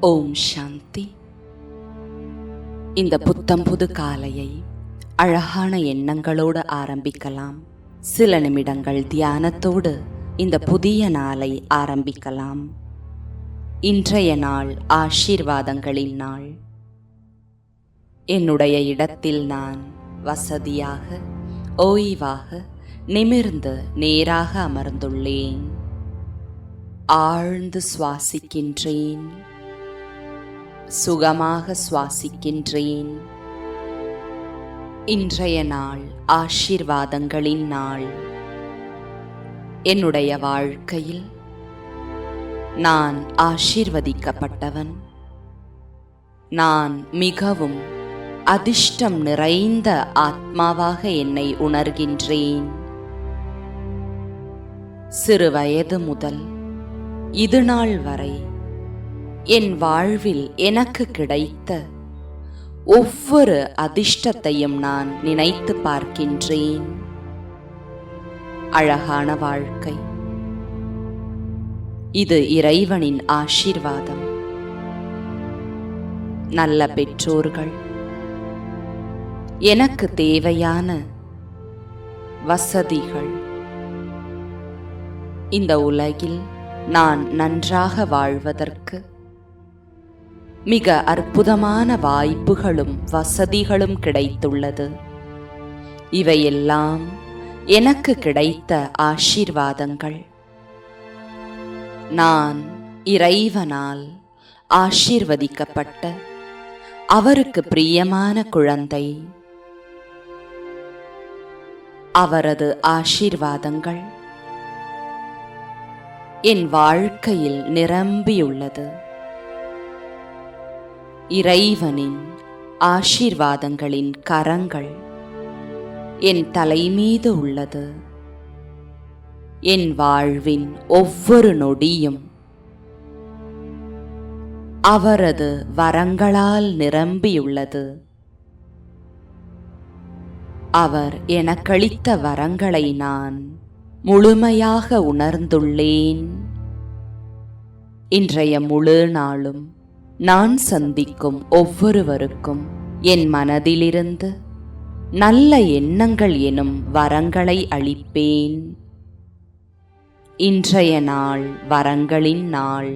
ஓம் சாந்தி. இந்த புத்தம்புது காலையை அழகான எண்ணங்களோடு ஆரம்பிக்கலாம். சில நிமிடங்கள் தியானத்தோடு இந்த புதிய நாளை ஆரம்பிக்கலாம். இன்றைய நாள் ஆசீர்வாதங்களின் நாள். என்னுடைய இடத்தில் நான் வசதியாக ஓய்வாக நிமிர்ந்து நேராக அமர்ந்துள்ளேன். ஆழ்ந்து சுவாசிக்கின்றேன். சுகமாக சுவாசிக்கின்றேன். இன்றைய நாள் ஆசீர்வாதங்களின் நாள். என்னுடைய வாழ்க்கையில் நான் ஆசீர்வதிக்கப்பட்டவன். நான் மிகவும் அதிர்ஷ்டம் நிறைந்த ஆத்மாவாக என்னை உணர்கின்றேன். சிறு வயது முதல் இது நாள் வரை என் வாழ்வில் எனக்கு கிடைத்த ஒவ்வொரு அதிர்ஷ்டத்தையும் நான் நினைத்து பார்க்கின்றேன். அழகான வாழ்க்கை. இது இறைவனின் ஆசீர்வாதம். நல்ல பெற்றோர்கள், எனக்கு தேவையான வசதிகள், இந்த உலகில் நான் நன்றாக வாழ்வதற்கு மிக அற்புதமான வாய்ப்புகளும் வசதிகளும் கிடைத்துள்ளது. இவையெல்லாம் எனக்கு கிடைத்த ஆசீர்வாதங்கள். நான் இறைவனால் ஆசீர்வதிக்கப்பட்ட அவருக்கு பிரியமான குழந்தை. அவரது ஆசீர்வாதங்கள் என் வாழ்க்கையில் நிரம்பியுள்ளது. இறைவனின் ஆசீர்வாதங்களின் கரங்கள் என் தலைமீது உள்ளது. என் வாழ்வின் ஒவ்வொரு நொடியும் அவரது வரங்களால் நிரம்பியுள்ளது. அவர் எனக்களித்த வரங்களை நான் முழுமையாக உணர்ந்துள்ளேன். இன்றைய முழு நாளும் நான் சந்திக்கும் ஒவ்வொருவருக்கும் என் மனதிலிருந்து நல்ல எண்ணங்கள் எனும் வரங்களை அளிப்பேன். இன்றைய நாள் வரங்களின் நாள்.